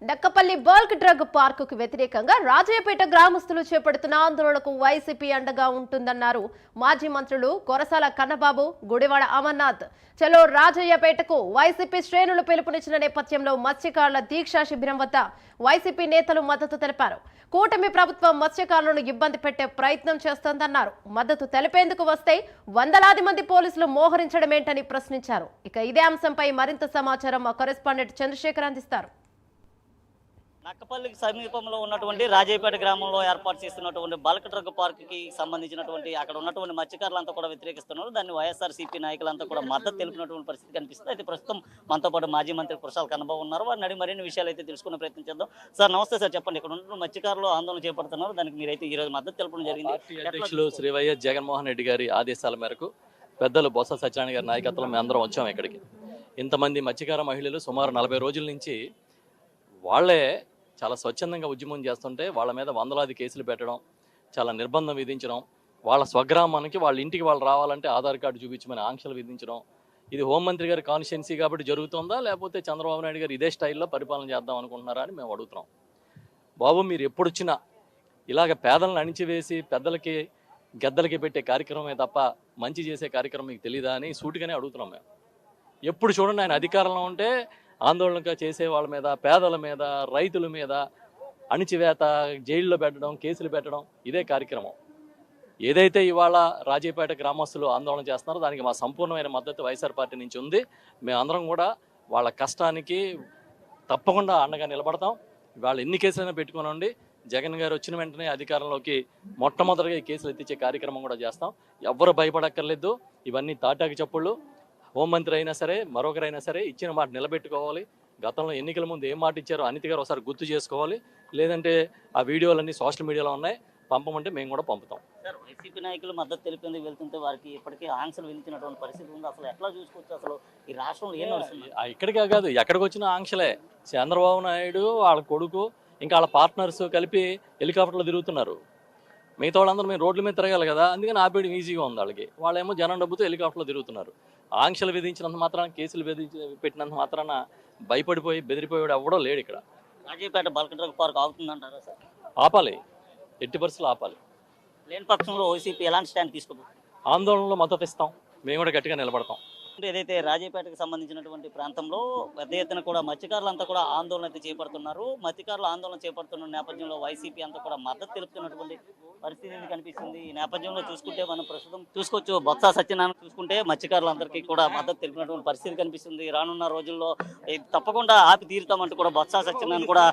డక్కపల్లి bulk drug పార్కుకు వ్యతిరేకంగా రాజయ్యపేట గ్రామస్తులు చేపడుతున్న ఆందోళనకు వైసీపీ అండగా ఉంటుందన్నారు మాజీ మంత్రులు కొరసాల కన్నబాబు, గుడివాడ అమర్నాథ్. చలో రాజయ్యపేటకు వైసీపీ శ్రేణులు పిలుపునిచ్చిన నేపథ్యంలో మత్స్యకారుల దీక్షా శిబిరం వద్ద వైసీపీ నేతలు మద్దతు తెలిపారు. కూటమి ప్రభుత్వం మత్స్యకారులను ఇబ్బంది పెట్టే ప్రయత్నం చేస్తోందన్నారు. మద్దతు తెలిపేందుకు వస్తే వందలాది మంది పోలీసులు మోహరించడమేంటని ప్రశ్నించారు. ఇక ఇదే అంశంపై మరింత సమాచారం మా కరెస్పాండెంట్ చంద్రశేఖర్ అందిస్తారు. నక్కపల్లికి సమీపంలో ఉన్నటువంటి రాజయ్యపేట గ్రామంలో ఏర్పాటు చేస్తున్నటువంటి బల్క్ డ్రగ్ పార్క్కి సంబంధించినటువంటి అక్కడ ఉన్నటువంటి మత్స్యకారులంతా కూడా వ్యతిరేకిస్తున్నారు. దాన్ని వైఎస్ఆర్సీపీ నాయకులంతా కూడా మద్దతు తెలిపినటువంటి పరిస్థితి కనిపిస్తుంది. అయితే ప్రస్తుతం మనతో పాటు మాజీ మంత్రి కురసాల కన్నబాబు ఉన్నారు. వారిని అడిగి మరిన్ని విషయాలు అయితే తెలుసుకునే ప్రయత్నం చేద్దాం. సార్ నమస్తే సార్, చెప్పండి. ఇక్కడ ఉన్న మత్స్యకారులు ఆందోళన చేపడుతున్నారు, దానికి మీరైతే ఈ రోజు మద్దతు తెలపడం జరిగింది. అధ్యక్షులు శ్రీ వైఎస్ జగన్మోహన్ రెడ్డి గారి ఆదేశాల మేరకు పెద్దలు బొత్స సత్యనారాయణ గారి నాయకత్వంలో మేము అందరం వచ్చాము ఇక్కడికి. ఇంతమంది మత్స్యకార మహిళలు సుమారు 40 రోజుల నుంచి వాళ్ళే చాలా స్వచ్ఛందంగా ఉద్యమం చేస్తుంటే వాళ్ళ మీద వందలాది కేసులు పెట్టడం, చాలా నిర్బంధం విధించడం, వాళ్ళ స్వగ్రామానికి వాళ్ళ ఇంటికి వాళ్ళు రావాలంటే ఆధార్ కార్డు చూపించమని ఆంక్షలు విధించడం. ఇది హోంమంత్రి గారి కాన్స్టిట్యున్సీ కాబట్టి జరుగుతుందా, లేకపోతే చంద్రబాబు నాయుడు గారు ఇదే స్టైల్లో పరిపాలన చేద్దాం అనుకుంటున్నారా అని మేము అడుగుతున్నాం. బాబు, మీరు ఎప్పుడు వచ్చినా ఇలాగ పేదలను అణిచివేసి పెద్దలకి గెద్దలకి పెట్టే కార్యక్రమమే తప్ప మంచి చేసే కార్యక్రమం మీకు తెలీదా అని సూటిగానే అడుగుతున్నాం మేము. ఎప్పుడు చూడండి ఆయన అధికారంలో ఉంటే ఆందోళనగా చేసే వాళ్ళ మీద, పేదల మీద, రైతుల మీద అణిచివేత, జైల్లో పెట్టడం, కేసులు పెట్టడం ఇదే కార్యక్రమం. ఏదైతే ఇవాళ రాజయ్యపేట గ్రామస్తులు ఆందోళన చేస్తున్నారో దానికి మా సంపూర్ణమైన మద్దతు వైఎస్ఆర్ పార్టీ నుంచి ఉంది. మేమందరం కూడా వాళ్ళ కష్టానికి తప్పకుండా అండగా నిలబడతాం. ఇవాళ ఎన్ని కేసులైనా పెట్టుకోనండి, జగన్ గారు వచ్చిన వెంటనే అధికారంలోకి మొట్టమొదటిగా ఈ కేసులు ఎత్తించే కార్యక్రమం కూడా చేస్తాం. ఎవ్వరు భయపడక్కర్లేదు. ఇవన్నీ తాటాకి చప్పుళ్ళు. హోంమంత్రి అయినా సరే, మరొకరైనా సరే ఇచ్చిన మాట నిలబెట్టుకోవాలి. గతంలో ఎన్నికల ముందు ఏం మాట ఇచ్చారో అనిత గారు ఒకసారి గుర్తు చేసుకోవాలి. లేదంటే ఆ వీడియోలన్నీ సోషల్ మీడియాలో ఉన్నాయి, పంపమంటే మేము కూడా పంపుతాం. సార్, వైసీపీ నాయకులు మద్దతు తెలిపేందుకు వెళ్తుంటే వారికి ఇప్పటికే ఆంక్షలు విధించినటువంటి పరిస్థితి ఉంది. అసలు ఎట్లా చూసుకోవచ్చు? అసలు ఈ రాష్ట్రంలో ఏం నడుస్తుంది? ఇక్కడికే కాదు, ఎక్కడికి వచ్చిన ఆంక్షలే. చంద్రబాబు నాయుడు, వాళ్ళ కొడుకు, ఇంకా వాళ్ళ పార్ట్నర్స్ కలిపి హెలికాప్టర్లు తిరుగుతున్నారు. మిగతా వాళ్ళందరూ మేము రోడ్ల మీద తిరగాలి కదా, అందుకని ఆపేయడం ఈజీగా ఉంది వాళ్ళకి. వాళ్ళేమో జనం డబ్బుతో హెలికాప్టర్లో తిరుగుతున్నారు. ఆంక్షలు విధించినంత మాత్రాన, కేసులు పెట్టినంత మాత్రాన భయపడిపోయి బెదిరిపోయాడు ఎవడో లేడు ఇక్కడ. రాజయ్యపేట బల్క్ డ్రగ్ పార్క్ ఆగుతుందంటారా సార్? ఆపాలి, ఎట్టి పరిస్థితులు ఆపాలి. లేని పక్షంలో వైసీపీ ఎలాంటి స్టాండ్ తీసుకుంటారు? ఆందోళనలో మద్దతు ఇస్తాం, మేము కూడా గట్టిగా నిలబడతాం. ఏదైతే రాజయ్యపేటకు సంబంధించినటువంటి ప్రాంతంలో పెద్ద ఎత్తున కూడా మత్స్యకారులంతా కూడా ఆందోళన అయితే చేపడుతున్నారు. మత్స్యకారులు ఆందోళన చేపడుతున్న నేపథ్యంలో వైసీపీ అంతా కూడా మద్దతు తెలుపుతున్నటువంటి పరిస్థితి కనిపిస్తుంది. ఈ నేపథ్యంలో చూసుకుంటే మనం ప్రస్తుతం చూసుకోవచ్చు, బొత్స సత్యనారాయణ చూసుకుంటే మత్స్యకారులందరికీ కూడా మద్దతు తెలిపినటువంటి పరిస్థితి కనిపిస్తుంది. రానున్న రోజుల్లో తప్పకుండా ఆపి తీరుతామంటూ కూడా బొత్స సత్యనారాయణ కూడా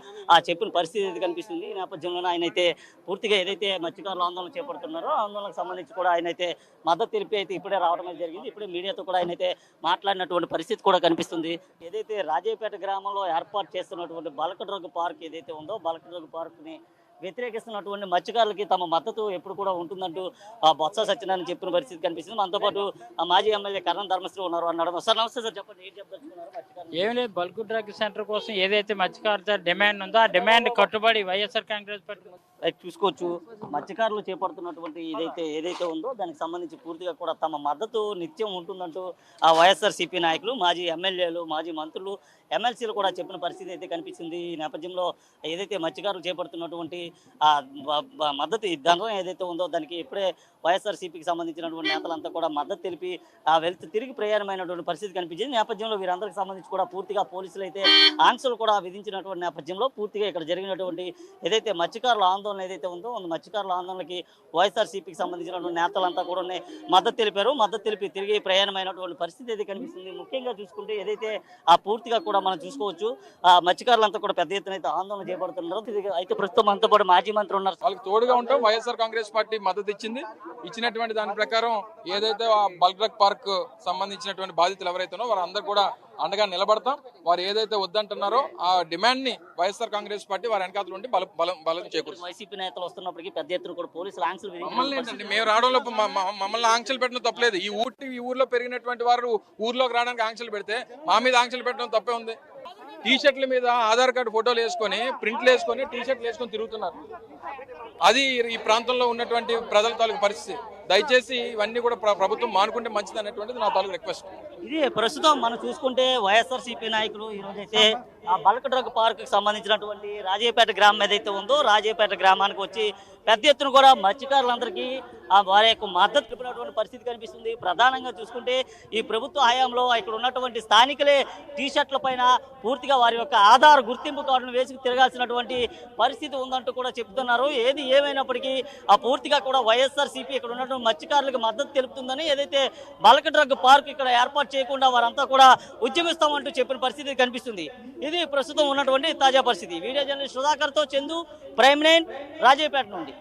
చెప్పిన పరిస్థితి కనిపిస్తుంది. ఈ నేపథ్యంలో ఆయన అయితే పూర్తిగా ఏదైతే మత్స్యకారులు ఆందోళన చేపడుతున్నారో ఆందోళనకు సంబంధించి కూడా ఆయన అయితే మద్దతు తెలిపి అయితే ఇప్పుడే రావడం జరిగింది. ఇప్పుడే మీడియాతో కూడా ఆయన అయితే మాట్లాడినటువంటి పరిస్థితి కూడా కనిపిస్తుంది. ఏదైతే రాజయ్యపేట గ్రామంలో ఏర్పాటు చేస్తున్నటువంటి బల్క్ డ్రగ్ పార్క్ ఏదైతే ఉందో, బల్క్ డ్రగ్ పార్క్ని వ్యతిరేకిస్తున్నటువంటి మత్స్యకారులకి తమ మద్దతు ఎప్పుడు కూడా ఉంటుందంటూ బొత్స సత్యనారాయణ చెప్పిన పరిస్థితి కనిపిస్తుంది. మనతో పాటు మాజీ ఎమ్మెల్యే కరణం ధర్మశ్రీ ఉన్నారు అన్నాడు. సార్ నమస్తే సార్, చెప్పండి, ఏం చెప్తున్నారు? ఏం లేదు, బల్క్ డ్రగ్ సెంటర్ కోసం ఏదైతే మత్స్యకారుల డిమాండ్ ఉందో ఆ డిమాండ్ కట్టుబడి వైఎస్ఆర్ కాంగ్రెస్ పార్టీ చూసుకోవచ్చు. మత్స్యకారులు చేపడుతున్నటువంటి ఏదైతే ఉందో దానికి సంబంధించి పూర్తిగా కూడా తమ మద్దతు నిత్యం ఉంటుందంటూ ఆ వైఎస్ఆర్సీపీ నాయకులు, మాజీ ఎమ్మెల్యేలు, మాజీ మంత్రులు, ఎమ్మెల్సీలు కూడా చెప్పిన పరిస్థితి అయితే కనిపిస్తుంది. ఈ నేపథ్యంలో ఏదైతే మత్స్యకారులు చేపడుతున్నటువంటి మద్దతు ధనం ఏదైతే ఉందో దానికి ఇప్పుడే వైఎస్ఆర్సీపీకి సంబంధించినటువంటి నేతలంతా కూడా మద్దతు తెలిపి వెళ్తూ తిరిగి ప్రయాణమైనటువంటి పరిస్థితి కనిపించింది. నేపథ్యంలో వీరందరికీ సంబంధించి కూడా పూర్తిగా పోలీసులు అయితే ఆంక్షలు కూడా విధించినటువంటి నేపథ్యంలో పూర్తిగా ఇక్కడ జరిగినటువంటి ఏదైతే మత్స్యకారుల ఆందోళన ఏదైతే ఉందో మత్స్యకారుల ఆందోళనకి వైఎస్ఆర్సీపీకి సంబంధించినటువంటి నేతలంతా కూడా మద్దతు తెలిపారు. మద్దతు తెలిపి తిరిగి ప్రయాణమైనటువంటి పరిస్థితి అయితే కనిపిస్తుంది. ముఖ్యంగా చూసుకుంటే ఏదైతే పూర్తిగా కూడా మనం చూసుకోవచ్చు, మత్స్యకారులంతా కూడా పెద్ద ఎత్తున అయితే ఆందోళన చేపడుతున్నారు. అయితే ప్రస్తుతం మనతో పాటు మాజీ మంత్రి ఉన్నారు. వాళ్ళకి తోడుగా ఉంటాం. వైఎస్ఆర్ కాంగ్రెస్ పార్టీ మద్దతు ఇచ్చినటువంటి దాని ప్రకారం ఏదైతే ఆ బల్క్ డ్రగ్ పార్క్ సంబంధించినటువంటి బాధితులు ఎవరైతే ఉన్నారో వారందరూ కూడా అండగా నిలబడతాం. వారు ఏదైతే వద్దంటున్నారో ఆ డిమాండ్ ని వైఎస్ఆర్ కాంగ్రెస్ పార్టీ వారి వెనకాతలు ఉండి బలం చేకూరుతుంది. వైసీపీ నేతలు వస్తున్నప్పటికీ పెద్ద ఎత్తున కూడా పోలీసులు ఆంక్షలు మేము రావడంలో మమ్మల్ని ఆంక్షలు పెట్టడం తప్పలేదు. ఈ ఊర్లో పెరిగినటువంటి వారు ఊర్లోకి రావడానికి ఆంక్షలు పెడితే మా మీద ఆంక్షలు పెట్టడం తప్పే ఉంది. టీ-షర్ట్ల మీద ఆధార్ కార్డు ఫోటోలు వేసుకొని, ప్రింట్లు వేసుకొని, టీ-షర్ట్లు వేసుకొని తిరుగుతున్నారు. అది ఈ ప్రాంతంలో ఉన్నటువంటి ప్రజల తాలూకు పరిస్థితి. దయచేసి ఇవన్నీ కూడా ప్రభుత్వం మానుకుంటే మంచిది అనేటువంటిది నా తాలూకు రిక్వెస్ట్. ఇది ప్రస్తుతం మనం చూసుకుంటే వైఎస్ఆర్సీపీ నాయకులు ఈరోజైతే ఆ బల్క్ డ్రగ్ పార్క్ కి సంబంధించినటువంటి రాజయ్యపేట గ్రామం ఏదైతే ఉందో రాజయ్యపేట గ్రామానికి వచ్చి పెద్ద ఎత్తున కూడా మత్స్యకారులందరికీ వారి యొక్క మద్దతు తెలిపినటువంటి పరిస్థితి కనిపిస్తుంది. ప్రధానంగా చూసుకుంటే ఈ ప్రభుత్వ హయాంలో ఇక్కడ ఉన్నటువంటి స్థానికులే టీషర్ట్ల పైన పూర్తిగా వారి యొక్క ఆధార్ గుర్తింపు కార్డును వేసుకు తిరగాల్సినటువంటి పరిస్థితి ఉందంటూ కూడా చెప్తున్నారు. ఏది ఏమైనప్పటికీ ఆ పూర్తిగా కూడా వైఎస్ఆర్సీపీ ఇక్కడ ఉన్నటువంటి మత్స్యకారులకు మద్దతు తెలుపుతుందని, ఏదైతే బల్క్ డ్రగ్ పార్క్ ఇక్కడ ఏర్పాటు చేయకుండా వారంతా కూడా ఉద్యమిస్తామంటూ చెప్పిన పరిస్థితి కనిపిస్తుంది. ఇది ప్రస్తుతం ఉన్నటువంటి తాజా పరిస్థితి. వీడియో జర్నలిస్ట్ సుధాకర్తో చందు, ప్రైమ్ 9 రాజయ్యపేట నుండి.